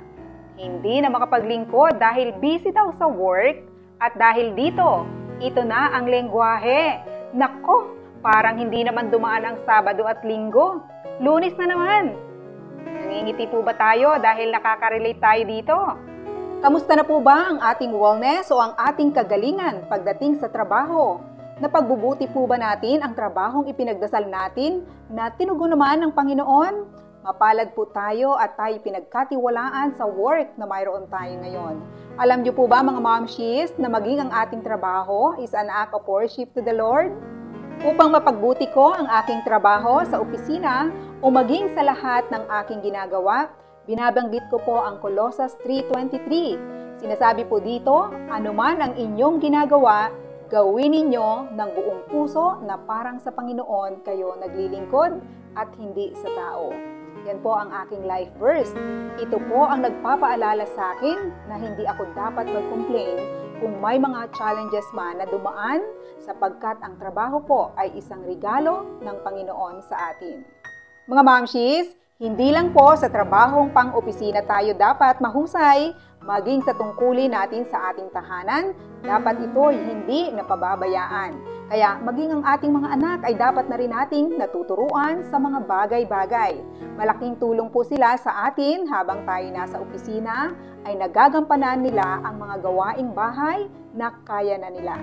hindi na makapaglingkod dahil busy daw sa work. At dahil dito, ito na ang lengguwahe. Nako, parang hindi naman dumaan ang Sabado at Linggo. Lunes na naman. Nangingiti po ba tayo dahil nakaka-relate tayo dito? Kamusta na po ba ang ating wellness o ang ating kagalingan pagdating sa trabaho? Napagbubuti po ba natin ang trabahong ipinagdasal natin na tinugon naman ng Panginoon? Mapalad po tayo at tayo pinagkatiwalaan sa work na mayroon tayo ngayon. Alam niyo po ba mga momshies na maging ang ating trabaho is an act of worship to the Lord? Upang mapagbuti ko ang aking trabaho sa opisina o maging sa lahat ng aking ginagawa, binabanggit ko po ang Colossus 3:23. Sinasabi po dito, anuman ang inyong ginagawa, gawin ninyo ng buong puso na parang sa Panginoon kayo naglilingkod at hindi sa tao. Yan po ang aking life verse. Ito po ang nagpapaalala sa akin na hindi ako dapat mag-complain kung may mga challenges man na dumaan sapagkat ang trabaho po ay isang regalo ng Panginoon sa atin. Mga momshies, hindi lang po sa trabahong pang-opisina tayo dapat mahusay, maging sa tungkulin natin sa ating tahanan, dapat ito ay hindi napababayaan. Kaya maging ang ating mga anak ay dapat na rin nating natuturuan sa mga bagay-bagay. Malaking tulong po sila sa atin habang tayo nasa opisina ay nagagampanan nila ang mga gawaing bahay na kaya na nila.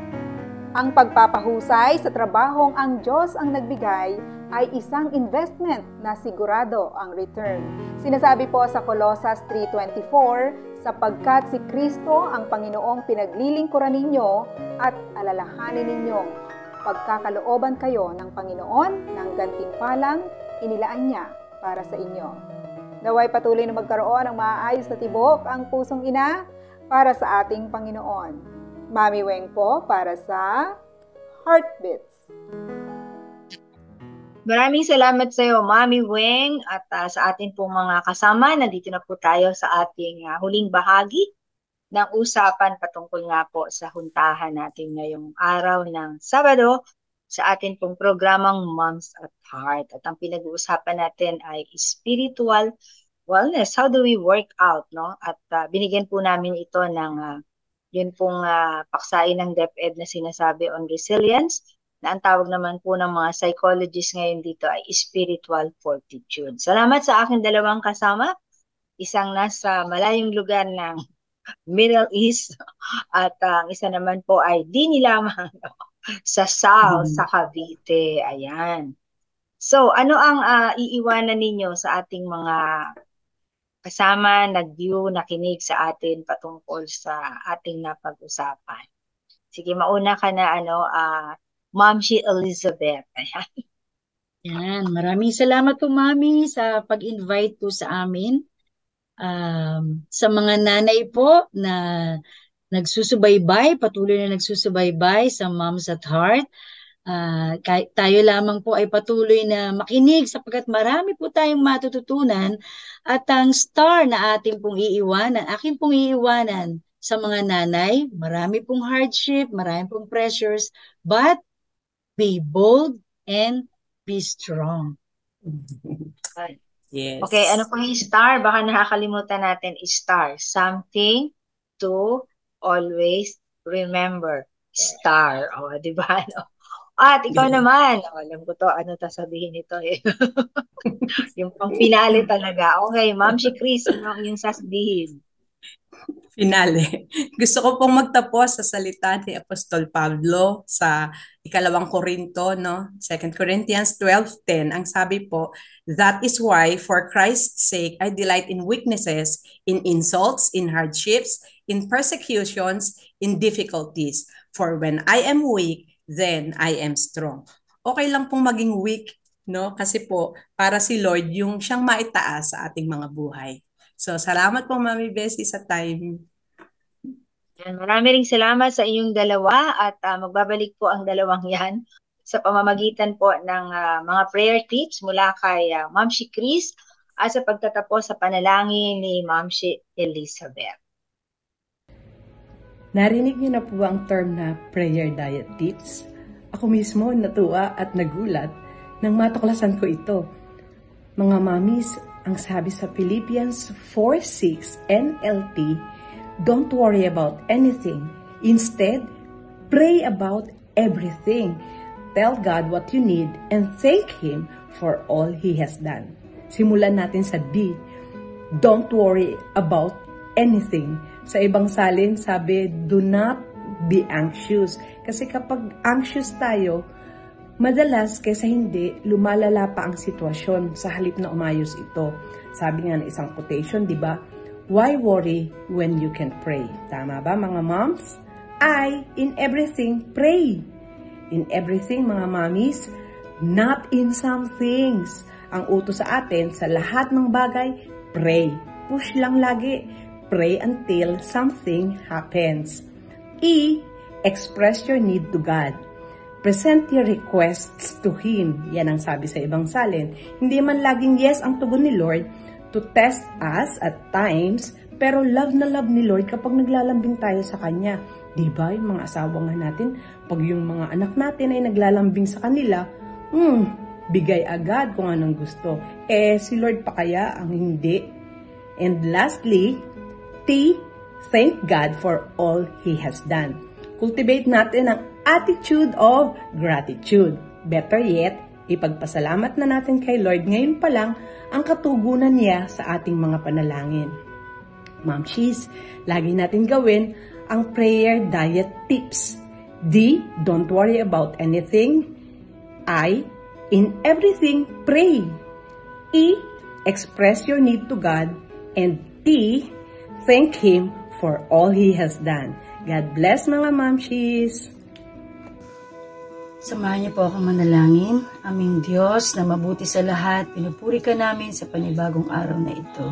Ang pagpapahusay sa trabahong ang Diyos ang nagbigay ay isang investment na sigurado ang return. Sinasabi po sa Colossus 3:24, sapagkat si Kristo ang Panginoong pinaglilingkuran ninyo at alalahanin ninyong pagkakalooban kayo ng Panginoon ng gantimpalang inilaan niya para sa inyo. Naway patuloy na magkaroon ng maayos na tibok ang pusong ina para sa ating Panginoon. Mami Weng po para sa Heartbeats. Maraming salamat sa iyo, Mami Weng, at sa ating pong mga kasama. Nandito na po tayo sa ating huling bahagi ng usapan patungkol nga po sa huntahan natin ngayong araw ng Sabado sa ating pong programang Moms at Heart. At ang pinag-uusapan natin ay spiritual wellness. How do we work out, no? At binigyan po namin ito ng yun pong paksain ng DepEd na sinasabi on resilience, na ang tawag naman po ng mga psychologists ngayon dito ay spiritual fortitude. Salamat sa aking dalawang kasama, isang nasa malayong lugar ng Middle East at ang isa naman po ay di nilamang sa South, sa Cavite. Ayan. So, ano ang iiwanan ninyo sa ating mga kasama, nag-view, nakinig sa atin patungkol sa ating napag-usapan? Sige, mauna ka na, Momshi Elizabeth. Ayan. Yan. Maraming salamat po, Mami, sa pag-invite po sa amin. Sa mga nanay po na nagsusubaybay, patuloy na nagsusubaybay sa Moms at Heart, tayo lamang po ay patuloy na makinig sapagkat marami po tayong matututunan at ang star na ating pong iiwanan, aking pong iiwanan sa mga nanay, marami pong hardship, marami pong pressures, but be bold and be strong. Yes. Okay, ano po yung star? Baka nakakalimutan natin star. Something to always remember. Star. O, di ba? At ikaw naman, alam ko to, ano ta sabihin nito eh. Yung pang finale talaga. Okay, Ma'am si Chris, ano ang yung sasabihin? Finale. Gusto ko pong magtapos sa salita ni Apostol Pablo sa ikalawang Korinto, no? 2 Corinthians 12:10. Ang sabi po, that is why for Christ's sake I delight in weaknesses, in insults, in hardships, in persecutions, in difficulties. For when I am weak, then I am strong. Okay lang pong maging weak, no? Kasi po, para si Lord yung siyang maitaas sa ating mga buhay. So, salamat po, Mami Bessie, sa time. Marami ring salamat sa inyong dalawa at magbabalik po ang dalawang yan sa pamamagitan po ng mga prayer tips mula kay Ma'am si Chris at sa pagtatapos sa panalangin ni Ma'am si Elizabeth. Narinig niyo na po ang term na prayer diet tips? Ako mismo natuwa at nagulat nang matuklasan ko ito. Mga mamis, ang sabi sa Philippians 4:6 NLT, don't worry about anything. Instead, pray about everything. Tell God what you need and thank Him for all He has done. Simulan natin sa D. Don't worry about anything. Sa ibang salin, sabi, do not be anxious. Kasi kapag anxious tayo, madalas kaysa hindi, lumalala pa ang sitwasyon sa halip na umayos ito. Sabi nga ng isang quotation, di ba? Why worry when you can pray? Tama ba mga moms? In everything, pray. In everything mga mommies, not in some things. Ang utos sa atin, sa lahat ng bagay, pray. Push lang lagi. Pray until something happens. E, express your need to God. Present your requests to Him. Yan ang sabi sa ibang salin. Hindi man laging yes ang tugon ni Lord to test us at times, pero love na love ni Lord kapag naglalambing tayo sa Kanya. Diba yung mga asawa nga natin, pag yung mga anak natin ay naglalambing sa kanila, bigay agad kung anong gusto. Si Lord pa kaya ang hindi? And lastly, T, thank God for all He has done. Cultivate natin ang attitude of gratitude. Better yet, ipagpasalamat na natin kay Lord ngayon pa lang ang katugunan niya sa ating mga panalangin. Mamshies, lagi natin gawin ang prayer diet tips. D, don't worry about anything. I, in everything, pray. E, express your need to God. And T, thank Him for all He has done. God bless mga mamshies. Samahan niyo po akong manalangin. Aming Diyos na mabuti sa lahat, pinupuri ka namin sa panibagong araw na ito.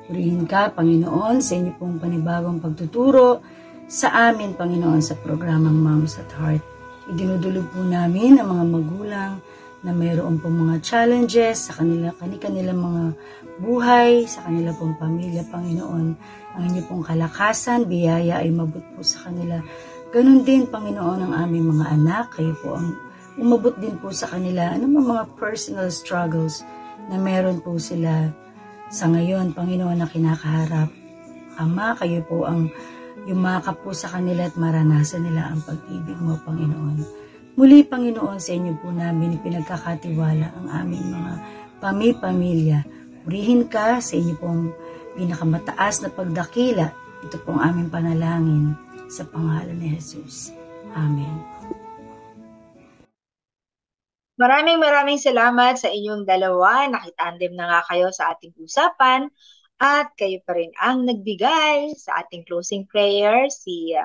Purihin ka, Panginoon, sa inyo pong panibagong pagtuturo sa amin, Panginoon, sa programang Moms at Heart. Idinudulog po namin ang mga magulang na mayroon pong mga challenges sa kanilang mga buhay, sa kanila pong pamilya, Panginoon. Ang inyo pong kalakasan, biyaya ay mabot po sa kanila. Ganun din, Panginoon, ang aming mga anak. Kayo po ang umabot din po sa kanila. Ano mga personal struggles na meron po sila sa ngayon, Panginoon, na kinakaharap. Ama, kayo po ang yumakap po sa kanila at maranasan nila ang pag-ibig mo, Panginoon. Muli, Panginoon, sa inyo po namin ipinagkakatiwala ang aming mga pamilya. Purihin ka sa inyo pong pinakamataas na pagdakila. Ito pong aming panalangin sa pangalan ni Jesus. Amen. Maraming salamat sa inyong dalawa. Nakitandem na nga kayo sa ating usapan at kayo pa rin ang nagbigay sa ating closing prayer, si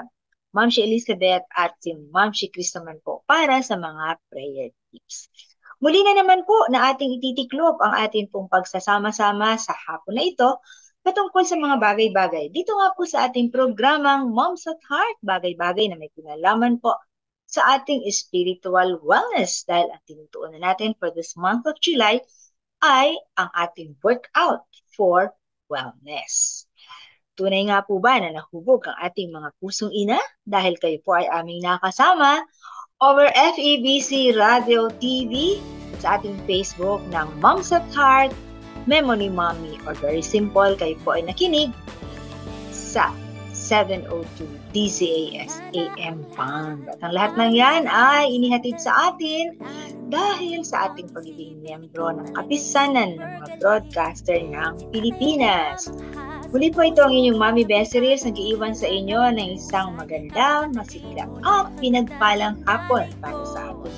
Ma'am si Elizabeth at si Ma'am si Chris naman po para sa mga prayer tips. Muli na naman po na ating ititiklop ang ating pong pagsasama-sama sa hapon na ito patungkol sa mga bagay-bagay. Dito nga po sa ating programang Moms at Heart, bagay-bagay na may kinalaman po sa ating spiritual wellness dahil ang tinutuunan natin for this month of July ay ang ating workout for wellness. Tunay nga po ba na nahubog ang ating mga pusong ina dahil kayo po ay aming nakasama over FEBC Radio TV sa ating Facebook ng Moms at Heart, Memory Mommy, or very simple, kayo po ay nakinig sa 702 DZAS AM Band. At ang lahat ng yan ay inihatid sa atin dahil sa ating pagiging miyembro ng kapisanan ng mga broadcaster ng Pilipinas. Muli po ito ang inyong Mami Besiris, nag-iiwan sa inyo ng isang magandang, masigla at pinagpalang hapon para sa ating